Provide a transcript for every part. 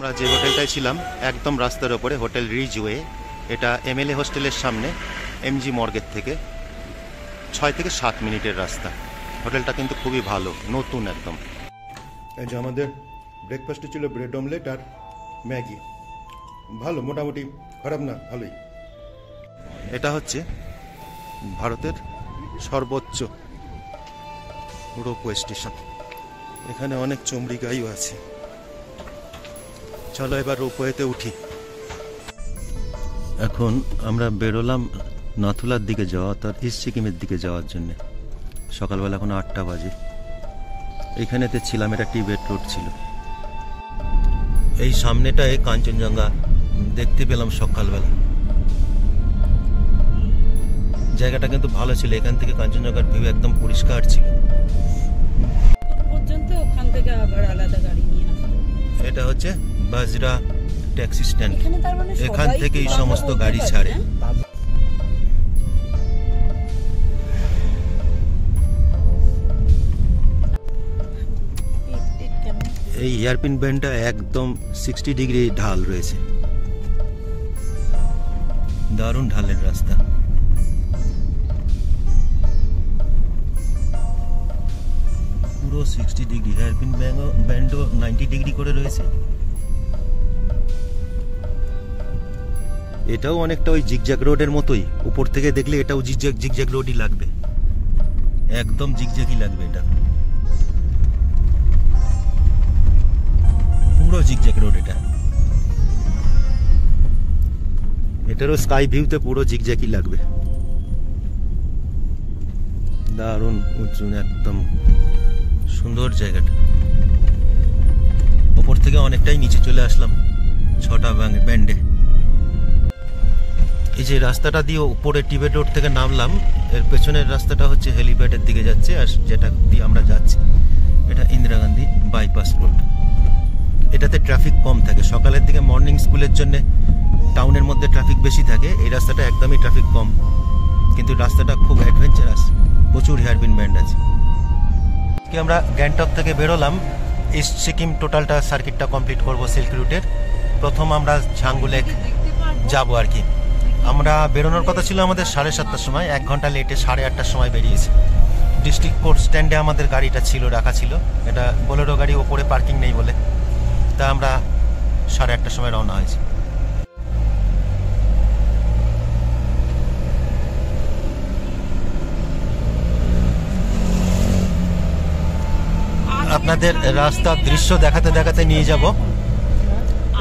আমরা যে হোটেলটায় ছিলাম একদম রাস্তার ওপরে, হোটেল রিজওয়ে। এটা এমএলএ হোস্টেলের সামনে, এমজি মর্গের থেকে 6 থেকে 7 মিনিটের রাস্তা। হোটেলটা কিন্তু খুবই ভালো, নতুন একদম। এই যে আমাদের ব্রেকফাস্টে ছিল ব্রেড অমলেট আর ম্যাগি, ভালো, মোটামুটি খারাপ না, ভালোই। এটা হচ্ছে ভারতের সর্বোচ্চ রোপওয়ে স্টেশন। এখানে অনেক চমড়ি গাইও আছে। চলো এবার রোপওয়েতে উঠি। এখন আমরা বেরোলাম নাথুলার দিকে যাওয়া, তার ইস্ট সিকিমের দিকে যাওয়ার জন্য। সকালবেলা এখন 8টা বাজে। এইখানেতে ছিলাম, এটা টিবেট রোড ছিল। এই সামনেটায় কাঞ্চনজঙ্ঘা দেখতে পেলাম সকালবেলা। জায়গাটা কিন্তু ভালো ছিল, এখান থেকে কাঞ্চনজঙ্ঘার ভিউ একদম পরিষ্কার ছিল। পর্যন্ত ওখান থেকে আবার আলাদা গাড়ি নিয়ে আসে। এটা হচ্ছে বাজরা ট্যাক্সি স্ট্যান্ড, এখান থেকে এই সমস্ত গাড়ি ছাড়ে। এই হেয়ারপিন ব্যান্ডটা একদম 60 ডিগ্রি ঢাল রয়েছে, দারুণ ঢালের রাস্তা। পুরো 60 ডিগ্রি, হেয়ারপিন ব্যান্ডও 90 ডিগ্রি করে রয়েছে। এটাও অনেকটা ওই জিগজ্যাগ রোডের মতোই, উপর থেকে দেখলে এটাও জিগজ্যাগ রোডই লাগবে, একদম জিগজ্যাগই লাগবে। এটা পুরো জিগজ্যাগ রোড। এটারও স্কাই ভিউতে পুরো জিগজ্যাগই লাগবে। দারুণ উঁচু, একদম সুন্দর জায়গাটা। উপর থেকে অনেকটাই নিচে চলে আসলাম 6টা ব্যান্ডে। এই যে রাস্তাটা দিয়ে উপরে টিবেট রোড থেকে নামলাম, এর পেছনের রাস্তাটা হচ্ছে হেলিপ্যাডের দিকে যাচ্ছে, আর যেটা দিয়ে আমরা যাচ্ছি এটা ইন্দিরা গান্ধী বাইপাস রোড। এটাতে ট্রাফিক কম থাকে, সকালের দিকে মর্নিং স্কুলের জন্য টাউনের মধ্যে ট্রাফিক বেশি থাকে। এই রাস্তাটা একদমই ট্রাফিক কম, কিন্তু রাস্তাটা খুব অ্যাডভেঞ্চারাস, প্রচুর হেয়ারপিন ব্যান্ড আছে। আমরা গ্যাংটক থেকে বেরোলাম, ইস্ট সিকিম টোটালটা সার্কিটটা কমপ্লিট করব সিল্ক রুটের। প্রথম আমরা ঝাঙ্গু লেক যাব আর কি। আমরা বেরোনোর কথা ছিল আমাদের 7:30টার সময়, 1 ঘন্টা লেটে 8:30টার সময় বেরিয়েছি। ডিস্ট্রিক্ট কোর্ট স্ট্যান্ডে আমাদের গাড়িটা ছিল, রাখা ছিল। এটা বোলেরো গাড়ি, ওপরে পার্কিং নেই বলে, তা আমরা 8:30টার সময় রওনা হয়েছি। আপনাদের রাস্তার দৃশ্য দেখাতে দেখাতে নিয়ে যাব।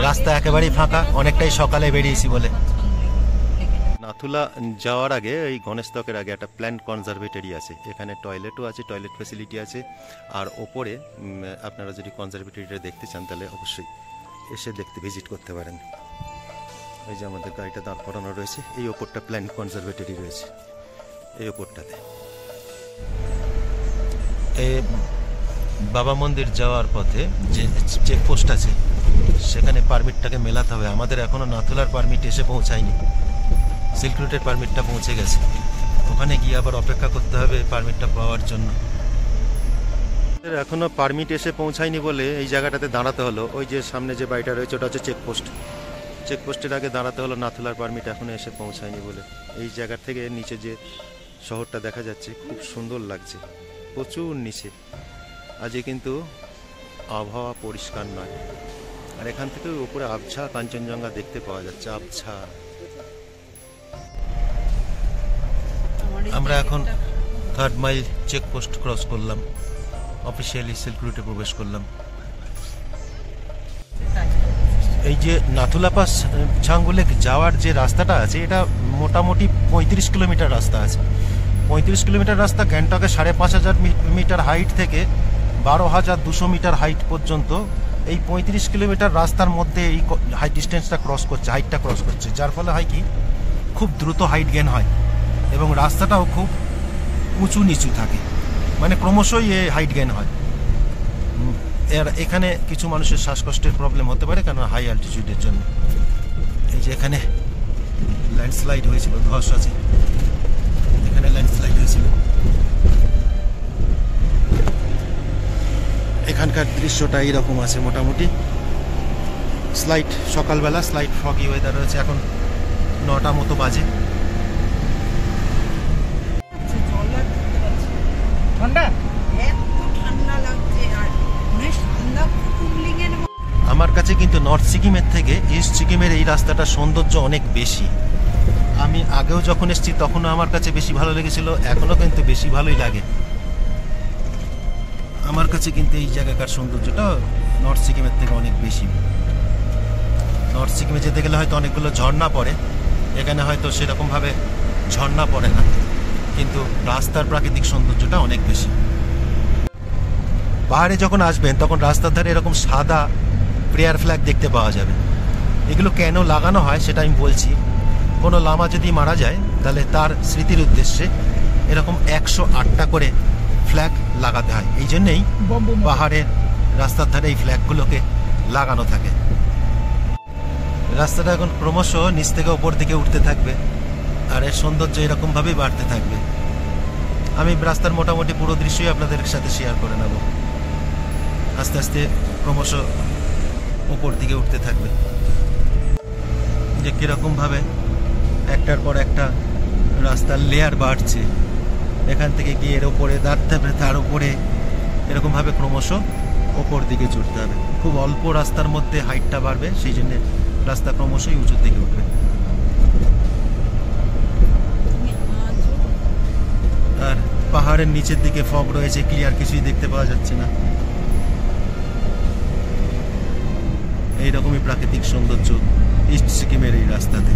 রাস্তা একেবারেই ফাঁকা, অনেকটাই সকালে বেরিয়েছি বলে। নাথুলা যাওয়ার আগে, এই গণেশতকের আগে একটা প্ল্যান্ট কনজারভেটরি আছে। এখানে টয়লেটও আছে, টয়লেট ফ্যাসিলিটি আছে। আর ওপরে আপনারা যদি কনজারভেটরিটা দেখতে চান তাহলে অবশ্যই এসে ভিজিট করতে পারেন। এই যে আমাদের গাড়িটা দাঁড় করানো রয়েছে, এই ওপরটা প্ল্যান্ট কনজারভেটরি রয়েছে, এই ওপরটাতে। বাবা মন্দির যাওয়ার পথে যে চেকপোস্ট আছে, সেখানে পারমিটটাকে মেলাতে হবে। আমাদের এখনো নাথুলার পারমিট এসে পৌঁছায়নি, সিল্ক রুটের পারমিটটা পৌঁছে গেছে। ওখানে গিয়ে আবার অপেক্ষা করতে হবে পারমিটটা পাওয়ার জন্য। এখনো পারমিট এসে পৌঁছায়নি বলে এই জায়গাটাতে দাঁড়াতে হলো। ওই যে সামনে যে বাড়িটা রয়েছে ওটা হচ্ছে চেকপোস্ট, চেকপোস্টের আগে দাঁড়াতে হলো, নাথুলার পারমিট এখনো এসে পৌঁছায়নি বলে। এই জায়গা থেকে নিচে যে শহরটা দেখা যাচ্ছে খুব সুন্দর লাগছে, প্রচুর নিচে। আজকে কিন্তু আবহাওয়া পরিষ্কার নয়, আর এখান থেকে উপরে আবছা কাঞ্চনজঙ্ঘা দেখতে পাওয়া যাচ্ছে, আবছা। আমরা এখন 3rd মাইল চেকপোস্ট ক্রস করলাম, অফিসিয়ালি সিল্ক রুটে প্রবেশ করলাম। এই যে নাথুলা পাস ঝাঙ্গু লেক যাওয়ার যে রাস্তাটা আছে, এটা মোটামুটি 35 কিলোমিটার রাস্তা আছে। 35 কিলোমিটার রাস্তা গ্যাংটকে 5,500 মিটার হাইট থেকে 12,200 মিটার হাইট পর্যন্ত। এই 35 কিলোমিটার রাস্তার মধ্যে এই হাই ডিস্টেন্সটা ক্রস করছে, হাইটটা ক্রস করছে, যার ফলে হয় কি খুব দ্রুত হাইট গেইন হয় এবং রাস্তাটাও খুব উঁচু নিচু থাকে, মানে ক্রমশই হাইট গেইন হয়। এখানে কিছু মানুষের শ্বাসকষ্টের প্রবলেম হতে পারে, কারণ হাই অ্যালটিটিউডের জন্য। এই যে এখানে ল্যান্ডস্লাইড হয়েছিল, ধস আছে, এখানে ল্যান্ডস্লাইড হয়েছিল। এখানকার দৃশ্যটা এইরকম আছে মোটামুটি। স্লাইট সকালবেলা স্লাইট ফগি ওয়েদার রয়েছে, এখন 9টা মতো বাজে। ঠান্ডা, এত ঠান্ডা লাগছে। আর আমার কাছে কিন্তু নর্থ সিকিমের থেকে ইস্ট সিকিমের এই রাস্তাটা সৌন্দর্য অনেক বেশি। আমি আগেও যখন এসেছি তখনও আমার কাছে বেশি ভালো লেগেছিল, এখনও কিন্তু বেশি ভালোই লাগে। আমার কাছে কিন্তু এই জায়গাকার সৌন্দর্যটা নর্থ সিকিমের থেকে অনেক বেশি। নর্থ সিকিমে যেতে গেলে হয়তো অনেকগুলো ঝর্ণা পড়ে, এখানে হয়তো সেরকমভাবে ঝর্ণা পড়ে না, কিন্তু রাস্তার প্রাকৃতিক সৌন্দর্যটা অনেক বেশি। পাহাড়ে যখন আসবেন তখন রাস্তার ধারে এরকম সাদা প্রেয়ার ফ্ল্যাগ দেখতে পাওয়া যাবে। এগুলো কেন লাগানো হয় সেটা আমি বলছি। কোনো লামা যদি মারা যায় তাহলে তার স্মৃতির উদ্দেশ্যে এরকম 108টা করে ফ্ল্যাগ লাগাতে হয়। এই জন্যেই পাহাড়ের রাস্তার ধারে এই ফ্ল্যাগগুলোকে লাগানো থাকে। রাস্তাটা এখন ক্রমশ নিচ থেকে ওপর দিকে উঠতে থাকবে, আর এর সৌন্দর্য এরকমভাবেই বাড়তে থাকবে। আমি রাস্তার মোটামুটি পুরো দৃশ্যই আপনাদের সাথে শেয়ার করে নেব। আস্তে আস্তে ক্রমশ ওপর দিকে উঠতে থাকবে, যে কিরকমভাবে একটার পর একটা রাস্তার লেয়ার বাড়ছে। এখান থেকে গিয়ে এর ওপরে দাঁড়তে হবে, তার উপরে এরকমভাবে ক্রমশ ওপর দিকে চড়তে হবে। খুব অল্প রাস্তার মধ্যে হাইটটা বাড়বে, সেই জন্যে রাস্তা ক্রমশই উঁচুর দিকে উঠবে। আর পাহাড়ের নিচের দিকে ফগ রয়েছে, ক্লিয়ার কিছুই দেখতে পাওয়া যাচ্ছে না। এইরকমই প্রাকৃতিক সৌন্দর্য ইস্ট সিকিমের এই রাস্তাতে।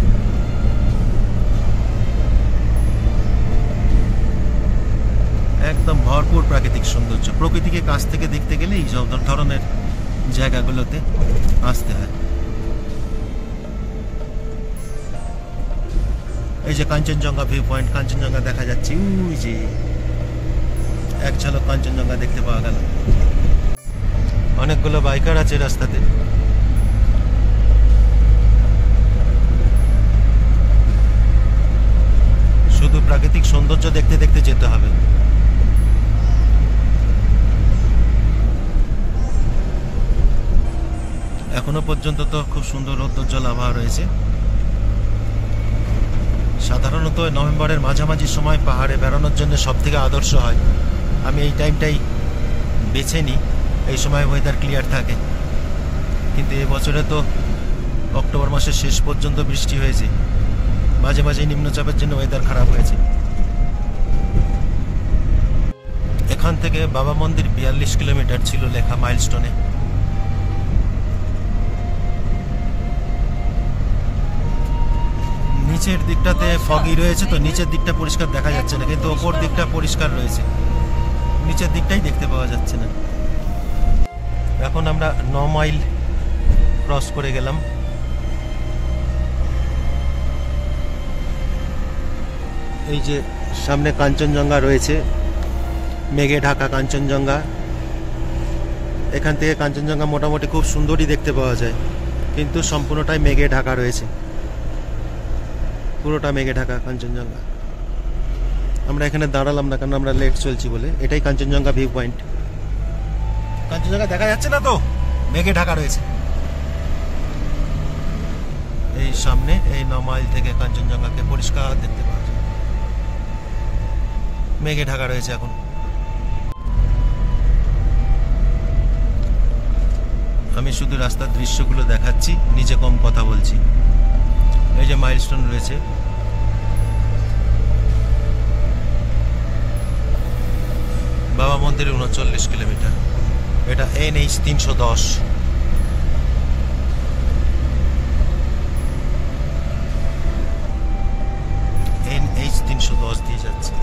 একদম ভরপুর প্রাকৃতিক সৌন্দর্য। প্রকৃতিকে কাছ থেকে দেখতে গেলে এই সব ধরনের জায়গাগুলোতে আসতে হয়। এই যে কাঞ্চনজঙ্ঘা ভিউ পয়েন্ট, কাঞ্চনজঙ্ঘা দেখা যাচ্ছে, ওই যে এক ঝলক কাঞ্চনজঙ্ঘা দেখতে পাওয়া গেল। অনেকগুলো বাইকার আছে রাস্তাতে। শুধু প্রাকৃতিক সৌন্দর্য দেখতে দেখতে যেতে হবে। এখনো পর্যন্ত তো খুব সুন্দর রৌদ্রোজ্জ্বল আবহাওয়া রয়েছে। সাধারণত নভেম্বরের মাঝামাঝি সময় পাহাড়ে বেড়ানোর জন্য সব থেকে আদর্শ হয়। আমি এই টাইমটাই বেছে নিই, এই সময় ওয়েদার ক্লিয়ার থাকে। কিন্তু এবছরে তো অক্টোবর মাসের শেষ পর্যন্ত বৃষ্টি হয়েছে, মাঝে মাঝে নিম্নচাপের জন্য ওয়েদার খারাপ হয়েছে। এখান থেকে বাবা মন্দির 42 কিলোমিটার ছিল লেখা মাইলস্টোনে। নিচের দিকটাতে ফগি রয়েছে, তো নিচের দিকটা পরিষ্কার দেখা যাচ্ছে না, কিন্তু ওপর দিকটা পরিষ্কার রয়েছে, নিচের দিকটাই দেখতে পাওয়া যাচ্ছে না। এখন আমরা 9 মাইল ক্রস করে গেলাম। এই যে সামনে কাঞ্চনজঙ্ঘা রয়েছে, মেঘে ঢাকা কাঞ্চনজঙ্ঘা। এখান থেকে কাঞ্চনজঙ্ঘা মোটামুটি খুব সুন্দরই দেখতে পাওয়া যায়, কিন্তু সম্পূর্ণটাই মেঘে ঢাকা রয়েছে, পুরোটা মেঘে ঢাকা কাঞ্চনজঙ্ঘা। আমরা এখানে দাঁড়ালাম না, কারণ আমরা লেট চলছি বলে। এটাই কাঞ্চনজঙ্ঘা ভিউ পয়েন্ট। কাঞ্চনজঙ্ঘা দেখা যাচ্ছে না তো, মেঘে ঢাকা রয়েছে। এই সামনে এই 9 মাইল থেকে কাঞ্চনজঙ্ঘাকে পরিষ্কার দেখতে পাওয়া যায়, মেঘে ঢাকা রয়েছে এখন। আমি শুধু রাস্তার দৃশ্যগুলো দেখাচ্ছি, নিজে কম কথা বলছি। এই যে মাইলস্টোন রয়েছে, বাবা মন্দিরে 39 কিলোমিটার। এটা NH 310। NH 310 দিয়ে যাচ্ছে।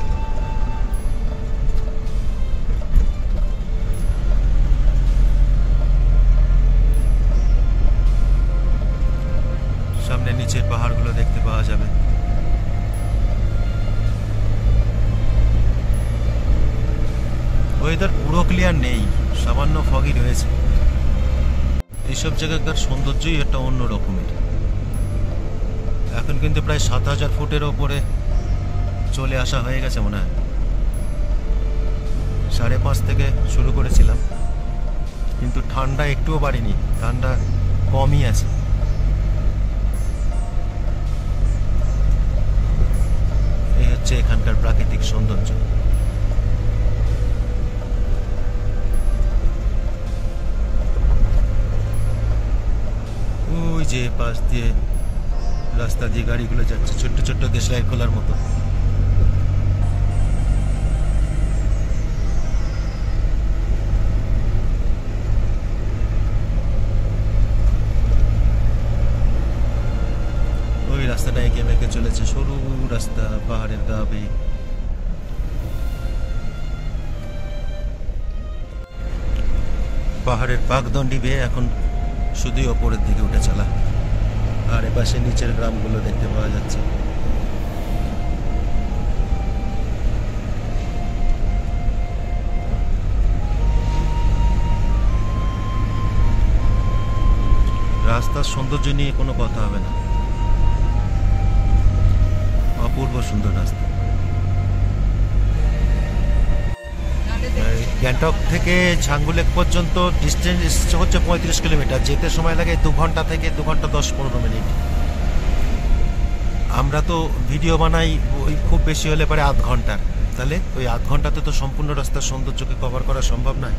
সামনে নিচের পাহাড়গুলো দেখতে পাওয়া যাবে। ওয়েদার পুরো ক্লিয়ার নেই, সামান্য ফগি রয়েছে। এইসব জায়গাকার সৌন্দর্যই একটা অন্য রকমের। এখন কিন্তু প্রায় 7000 ফুটের ওপরে চলে আসা হয়ে গেছে মনে হয়। 5.5 থেকে শুরু করেছিলাম, কিন্তু ঠান্ডা একটুও বাড়েনি, ঠান্ডা কমই আছে। এই হচ্ছে এখানকার প্রাকৃতিক সৌন্দর্য। ওই যে পাশ দিয়ে রাস্তা দিয়ে গাড়িগুলো যাচ্ছে, ছোট্ট ছোট্ট দেশলাই খোলার মতো। ওই রাস্তাটা এঁকে মেঁকে চলেছে, সরু রাস্তা পাহাড়ের গা বেয়ে। পাহাড়ের পাকদণ্ডি বেয়ে এখন শুধুই ওপরের দিকে উঠে চলা, আর এপাশে নিচের গ্রামগুলো দেখতে পাওয়া যাচ্ছে। রাস্তার সৌন্দর্য নিয়ে কোনো কথা হবে না, অপূর্ব সুন্দর রাস্তা। গ্যাংটক থেকে ঝাঙ্গুলেক পর্যন্ত ডিস্টেন্স হচ্ছে 35 কিলোমিটার। যেতে সময় লাগে 2 ঘন্টা থেকে 2 ঘন্টা 10-15 মিনিট। আমরা তো ভিডিও বানাই ওই খুব বেশি হলে পারে আধ ঘন্টার, তাহলে ওই আধ ঘন্টাতে তো সম্পূর্ণ রাস্তার সৌন্দর্যকে কভার করা সম্ভব নয়।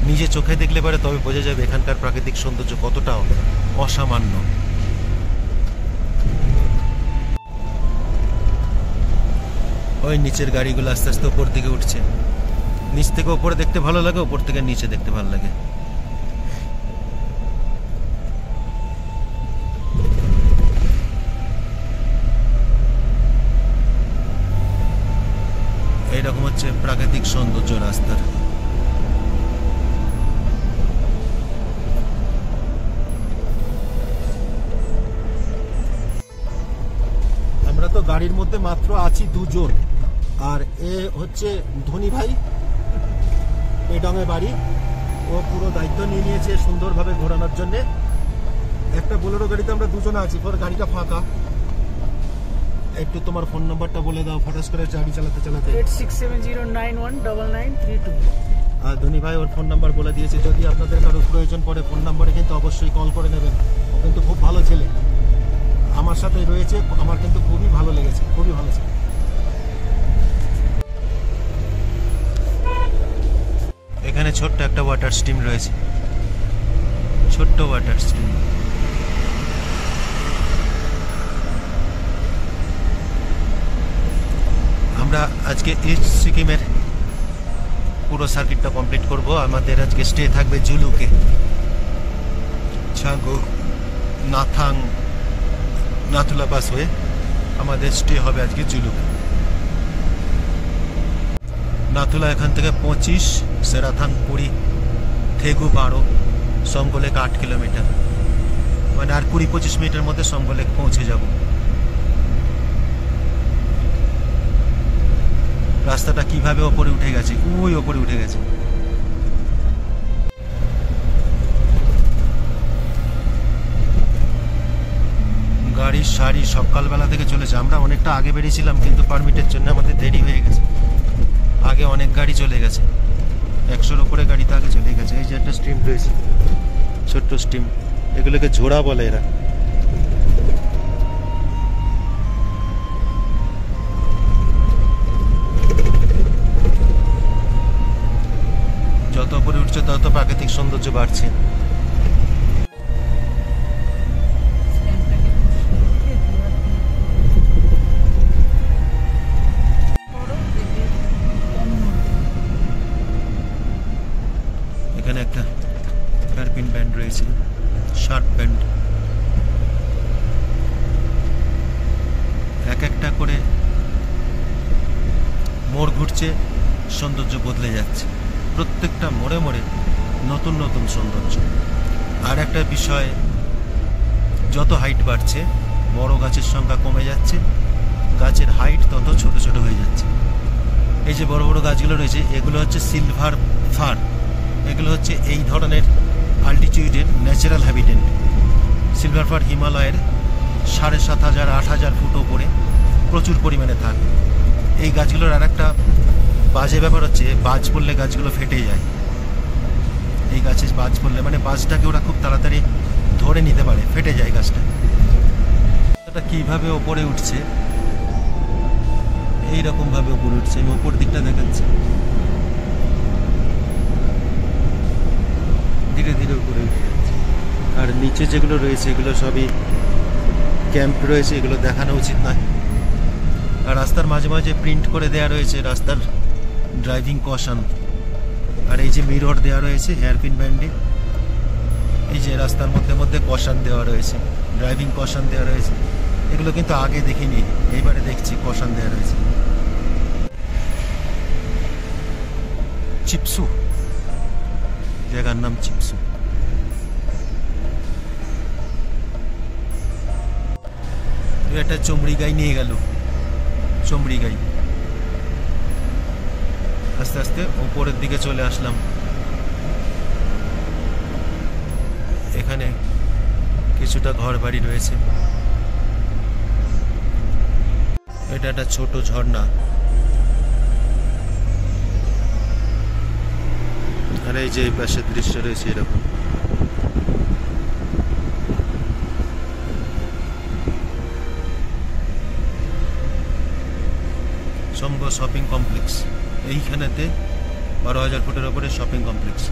নিজে চোখে দেখলে পারে তবে বোঝা যাবে এখানকার প্রাকৃতিক সৌন্দর্য কতটা অসামান্য। ওই নিচের গাড়িগুলো আস্তে আস্তে উপর দিকে উঠছে। নিচ থেকে উপরে দেখতে ভালো লাগে, উপর থেকে নিচে দেখতে ভালো লাগে। এইরকম হচ্ছে প্রাকৃতিক সৌন্দর্য রাস্তার। আমরা তো গাড়ির মধ্যে মাত্র আছি 2 জন, আর এ হচ্ছে ধনী ভাই, পেডংয়ে বাড়ি। ও পুরো দায়িত্ব নিয়ে নিয়েছে সুন্দরভাবে ঘোরানোর জন্য। একটা বোলেরো গাড়িতে আমরা 2 জন আছি, পর গাড়িটা ফাঁকা। একটু তোমার ফোন নাম্বারটা বলে দাও ফটাস করে গাড়ি চালাতে চালাতে। 8670919932। আর ধনী ভাই ওর ফোন নাম্বার বলে দিয়েছে, যদি আপনাদের কারো প্রয়োজন পড়ে ফোন নাম্বারে কিন্তু অবশ্যই কল করে নেবেন। ও কিন্তু খুব ভালো ছেলে, আমার সাথে রয়েছে, আমার কিন্তু খুবই ভালো লেগেছে, খুবই ভালো ছেলে। এখানে ছোট্ট একটা ওয়াটার স্ট্রিম রয়েছে, ছোট্ট ওয়াটার স্ট্রিম। আমরা আজকে ইস্ট সিকিমের পুরো সার্কিটটা কমপ্লিট করব। আমাদের আজকে স্টে থাকবে জুলুকে, ছাগো, নাথাং, নাথুলা পাস হয়ে আমাদের স্টে হবে আজকে জুলুকে। নাথুলা এখান থেকে 25, সেরাথাং 20, থেগু 12, সমগোলেক 8 কিলোমিটার। মানে আর 20-25 মিনিটের মধ্যে সমগোলেক পৌঁছে যাব। রাস্তাটা কিভাবে ওপরে উঠে গেছে, ওই ওপরে উঠে গেছে। গাড়ির সারি সকালবেলা থেকে চলেছে। আমরা অনেকটা আগে বেরিয়েছিলাম, কিন্তু পারমিটের জন্য আমাদের দেরি হয়ে গেছে। আগে অনেক গাড়ি চলে গেছে, 100-র উপরে গাড়িতে আগে চলে গেছে। এই যে একটা স্ট্রিম রয়েছে, ছোট্ট স্ট্রিম, এগুলোকে ঝোড়া বলে এরা। যত উপরে উঠছে তত প্রাকৃতিক সৌন্দর্য বাড়ছে। এখানে একটা হেয়ারপিন ব্যান্ড রয়েছে, শার্ট ব্যান্ড। এক একটা করে মোড় ঘুরছে, সৌন্দর্য বদলে যাচ্ছে। প্রত্যেকটা মোড়ে মোড়ে নতুন নতুন সৌন্দর্য। আর একটা বিষয়, যত হাইট বাড়ছে বড় গাছের সংখ্যা কমে যাচ্ছে, গাছের হাইট তত ছোট ছোট হয়ে যাচ্ছে। এই যে বড় বড় গাছগুলো রয়েছে, এগুলো হচ্ছে সিলভার ফার। এগুলো হচ্ছে এই ধরনের অল্টিটিউডের ন্যাচারাল হ্যাবিটেন্ট। সিলভার ফার হিমালয়ের 7,500-8,000 ফুট ওপরে প্রচুর পরিমাণে থাকে। এই গাছগুলোর আর একটা বাজে ব্যাপার হচ্ছে, বাজ পড়লে গাছগুলো ফেটে যায়। এই গাছে বাজ পড়লে মানে বাজটাকে ওরা খুব তাড়াতাড়ি ধরে নিতে পারে, ফেটে যায় গাছটা। এটা কিভাবে ওপরে উঠছে, এইরকম ভাবে উপরে উঠছে। আমি ওপর দিকটা দেখাচ্ছি, ধীরে ধীরে উপরে উঠে যাচ্ছে। আর নিচে যেগুলো রয়েছে এগুলো সবই ক্যাম্প রয়েছে, এগুলো দেখানো উচিত নয়। আর রাস্তার মাঝে মাঝে প্রিন্ট করে দেওয়া রয়েছে রাস্তার ড্রাইভিং কশন। আর এই যে মিরর দেওয়া রয়েছে হেয়ারপিন ব্যান্ডে, এই যে রাস্তার মধ্যে মধ্যে কশন দেওয়া রয়েছে, ড্রাইভিং কশন দেওয়া রয়েছে। এগুলো কিন্তু আগে দেখিনি, এইবারে দেখছি কশন দেওয়া রয়েছে। চিপসু, জায়গার নাম চিপসু। একটা চমড়ি গাই নিয়ে গেল, চমড়ি গাই। আস্তে আস্তে উপরের দিকে চলে আসলাম। এখানে কিছুটা ঘর বাড়ি রয়েছে। এটা একটা ছোট ঝর্ণা। আর এই যে এই পাশের দৃশ্য রয়েছে এরকম। সমগো শপিং কমপ্লেক্স, এইখানেতে 12,000 ফুটের ওপরে শপিং কমপ্লেক্স।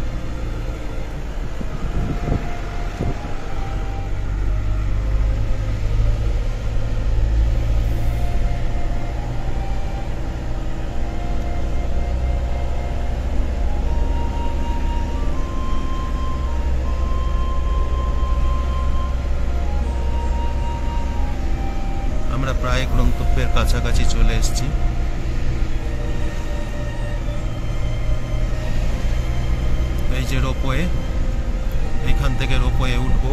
আমরা প্রায় গন্তব্যের কাছাকাছি চলে এসেছি। এই যে রোপওয়ে, এইখান থেকে রোপওয়ে উঠবো,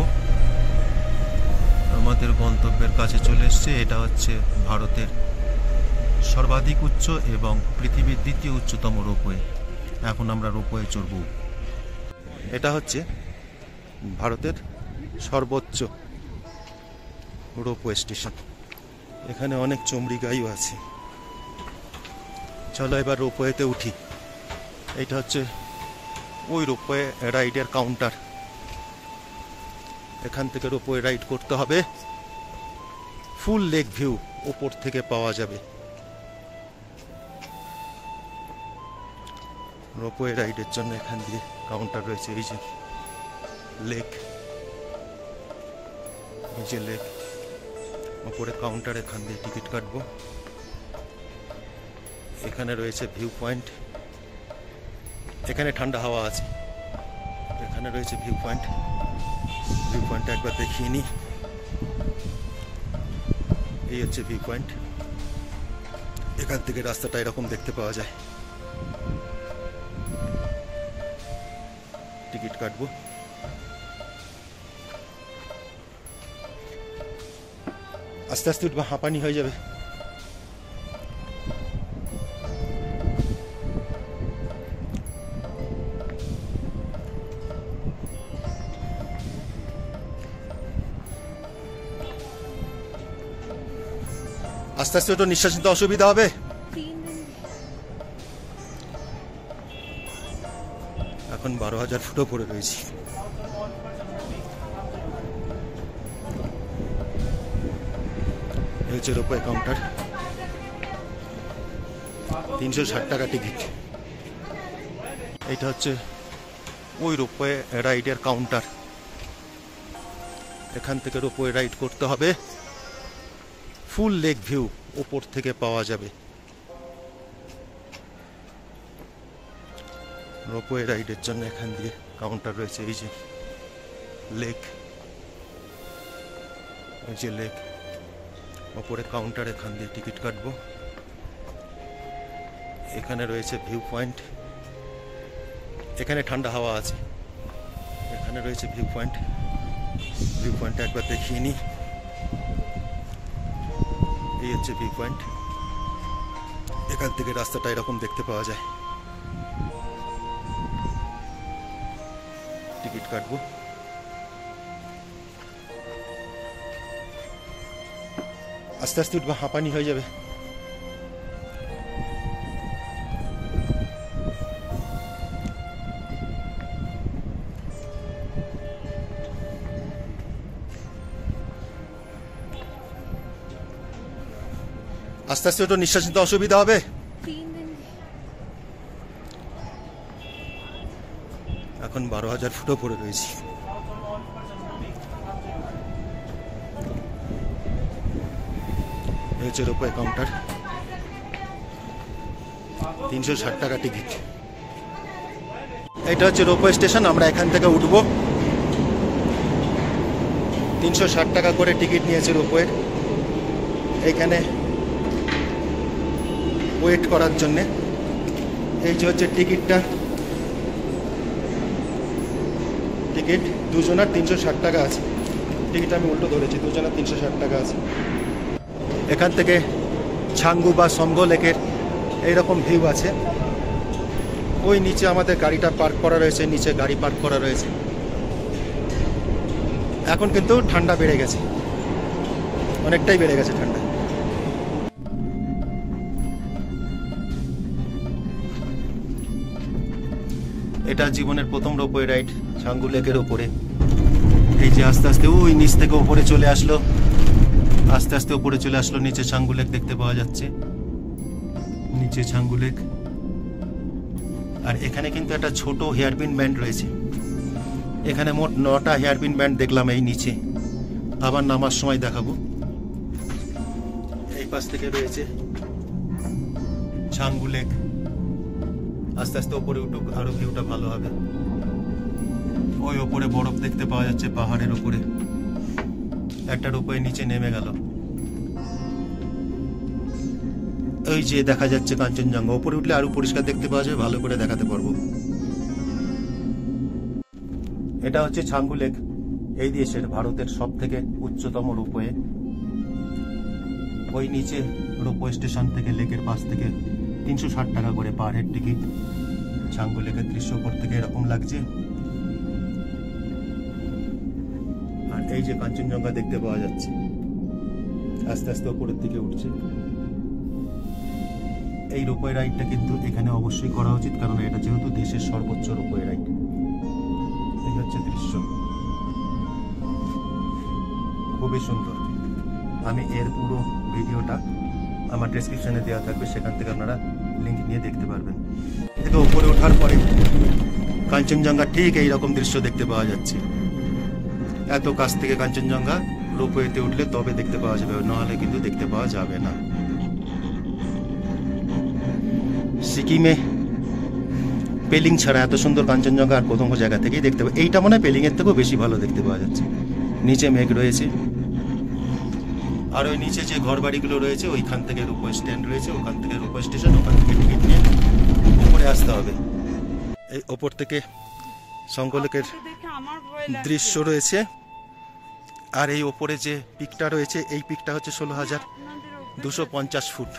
আমাদের গন্তব্যের কাছে চলে এসছে। এটা হচ্ছে ভারতের সর্বাধিক উচ্চ এবং পৃথিবীর দ্বিতীয় উচ্চতম রোপওয়ে। এখন আমরা রোপওয়ে চড়ব। এটা হচ্ছে ভারতের সর্বোচ্চ রোপওয়ে স্টেশন। এখানে অনেক চমড়ি গাইও আছে। চলো এবার রোপওয়েতে উঠি। এটা হচ্ছে ওই রোপওয়ে রাইডের কাউন্টার। এখান থেকে রোপওয়ে রাইড করতে হবে, ফুল লেক ভিউ ওপর থেকে পাওয়া যাবে। রোপওয়ে রাইডের জন্য এখান দিয়ে কাউন্টার রয়েছে। এই যে লেক, এই যে লেক, ওপরে কাউন্টার, এখান দিয়ে টিকিট কাটবো। এখানে রয়েছে ভিউ পয়েন্ট, এখানে ঠান্ডা হাওয়া আছে। এখানে রয়েছে ভিউ পয়েন্ট, ভিউ পয়েন্টটা একবার দেখিয়ে নিই। এই হচ্ছে ভিউ পয়েন্ট। এখান থেকে রাস্তাটা এরকম দেখতে পাওয়া যায়। টিকিট কাটবো। আস্তে আস্তে উঠবো, হাঁপানি হয়ে যাবে। আস্তে আস্তে তো নিঃশ্বাস নিতে অসুবিধা হবে। এখন 12,000 ফুট উপরে রয়েছি। এই হচ্ছে রোপওয়ে কাউন্টার, 360 টাকা টিকিট। এইটা হচ্ছে ওই রোপওয়ে রাইডের কাউন্টার। এখান থেকে রোপওয়ে রাইড করতে হবে, ফুল লেক ভিউ ওপর থেকে পাওয়া যাবে। রোপওয়ে রাইডের জন্য এখান দিয়ে কাউন্টার রয়েছে। এই যে লেক, এই যে লেক, ওপরে কাউন্টার, এখান দিয়ে টিকিট কাটবো। এখানে রয়েছে ভিউ পয়েন্ট, এখানে ঠান্ডা হাওয়া আছে। এখানে রয়েছে ভিউ পয়েন্ট, ভিউ পয়েন্টটা একবার দেখিয়ে নিই। এই হচ্ছে ভিউ পয়েন্ট। এখান থেকে রাস্তাটা এরকম দেখতে পাওয়া যায়। টিকিট কাটবো। আস্তে আস্তে উঠবো, হাঁপানি হয়ে যাবে। আস্তে আস্তে একটু নিঃশ্বাস নিতে অসুবিধা হবে। এখন 12,000 ফুট উপরে রয়েছি। এই হচ্ছে রোপওয়ে কাউন্টার, 360 টাকা টিকিট। এটা হচ্ছে রোপওয়ে স্টেশন, আমরা এখান থেকে উঠবো। 360 টাকা করে টিকিট নিয়েছে রোপওয়ে। এখানে ওয়েট করার জন্যে। এই যে হচ্ছে টিকিটটা, টিকিট দুজনের 360 টাকা আছে। টিকিট আমি উল্টো ধরেছি, দুজনের 360 টাকা আছে। এখান থেকে ছাঙ্গু বা সমগো লেকের এইরকম ভিউ আছে। ওই নিচে আমাদের গাড়িটা পার্ক করা রয়েছে, নিচে গাড়ি পার্ক করা রয়েছে। এখন কিন্তু ঠান্ডা বেড়ে গেছে, অনেকটাই বেড়ে গেছে ঠান্ডা। এটা জীবনের প্রথম রোপওয়ে রাইড ছাঙ্গু লেকের ওপরে। এই যে আস্তে আস্তে ওই নিচ থেকে ওপরে চলে আসলো, আস্তে আস্তে ওপরে চলে আসলো। নিচে ছাঙ্গু লেক দেখতে পাওয়া যাচ্ছে, নিচে ছাঙ্গু লেক। আর এখানে কিন্তু একটা ছোট হেয়ারপিন ব্যান্ড রয়েছে। এখানে মোট 9টা হেয়ারপিন ব্যান্ড দেখলাম এই নিচে, আবার নামার সময় দেখাবো। এই পাশ থেকে রয়েছে ছাঙ্গু লেক। আস্তে আস্তে ওপরে উঠুক, আরো ভিউটা ভালো হবে। ওই ওপরে বরফ দেখতে পাওয়া যাচ্ছে পাহাড়ের উপরে। একটা রোপওয়ে নিচে নেমে গেল। ওই যে দেখা যাচ্ছে কাঞ্চনজঙ্ঘা। ওপরে উঠলে আরো পরিষ্কার দেখতে পাওয়া যাবে, ভালো করে দেখাতে পারবো। এটা হচ্ছে ছাঙ্গু লেক, এই দেশের ভারতের সব থেকে উচ্চতম রোপওয়ে। ওই নিচে রোপওয়ে স্টেশন থেকে লেকের পাশ থেকে 360 টাকা করে পার হেড টিকিট। ছাঙ্গু লেকের দৃশ্য উপর থেকে এরকম লাগছে। আর এই যে কাঞ্চনজঙ্ঘা দেখতে পাওয়া যাচ্ছে, আস্তে আস্তে উপরের দিকে উঠছে। এই রোপওয়ে রাইডটা কিন্তু এখানে অবশ্যই করা উচিত, কারণ এটা যেহেতু দেশের সর্বোচ্চ রোপওয়ে রাইড। এই হচ্ছে দৃশ্য, খুবই সুন্দর। আমি এর পুরো ভিডিওটা আমার ডেসক্রিপশনে দেওয়া থাকবে, সেখান থেকে আপনারা লিঙ্ক নিয়ে দেখতে পারবেন। থেকে উপরে ওঠার পরে কাঞ্চনজঙ্ঘা ঠিক এইরকম দৃশ্য দেখতে পাওয়া যাচ্ছে। এত কাছ থেকে কাঞ্চনজঙ্ঘা রোপওয়েতে উঠলে তবে দেখতে পাওয়া যাবে, নাহলে কিন্তু দেখতে পাওয়া যাবে না। সিকিমে পেলিং ছাড়া এত সুন্দর কাঞ্চনজঙ্ঘা আর কোথাও জায়গা থেকেই দেখতে পাবে। এইটা মনে হয় পেলিং এর থেকেও বেশি ভালো দেখতে পাওয়া যাচ্ছে। নিচে মেঘ রয়েছে, আর ওই নিচে যে ঘর বাড়িগুলো রয়েছে ওইখান থেকে রোপওয়ে স্ট্যান্ড রয়েছে, ওখান থেকে রোপওয়ে স্টেশন, ওখান থেকে টিকিট নিয়ে উপরে আসতে হবে। এই ওপর থেকে ছাঙ্গু লেকের দৃশ্য রয়েছে। আর এই ওপরে যে পিকটা রয়েছে, এই পিকটা হচ্ছে 16,250 ফুট।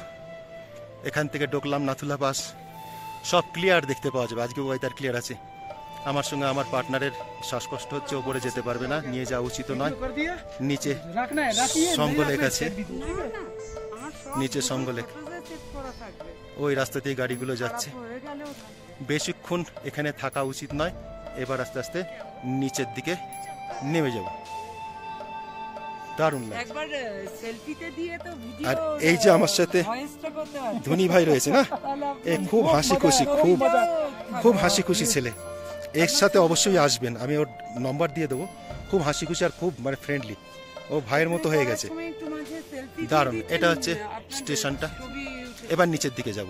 এখান থেকে ডোকলাম, নাথুলা পাস সব ক্লিয়ার দেখতে পাওয়া যাবে। আজকে ওয়েদার ক্লিয়ার আছে। আমার সঙ্গে আমার পার্টনারের শ্বাসকষ্ট হচ্ছে, ওপরে যেতে পারবে না, নিয়ে যাওয়া উচিত নয়। নিচে ছাঙ্গু লেক আছে, নিচে ছাঙ্গু লেক। ওই রাস্তা দিয়ে গাড়িগুলো যাচ্ছে। বেশিক্ষণ এখানে থাকা উচিত নয়। এবার আস্তে আস্তে নিচের দিকে নেমে যাব। দারুণ লাগে। আর এই যে আমার সাথে ধনী ভাই রয়েছে না, এ খুব হাসি খুশি, খুব হাসি খুশি ছেলে। এর সাথে অবশ্যই আসবেন, আমি ওর নম্বর দিয়ে দেবো। খুব হাসি খুশি আর খুব মানে ফ্রেন্ডলি, ও ভাইয়ের মতো হয়ে গেছে। দারুণ। এটা হচ্ছে স্টেশনটা। এবার নিচের দিকে যাব।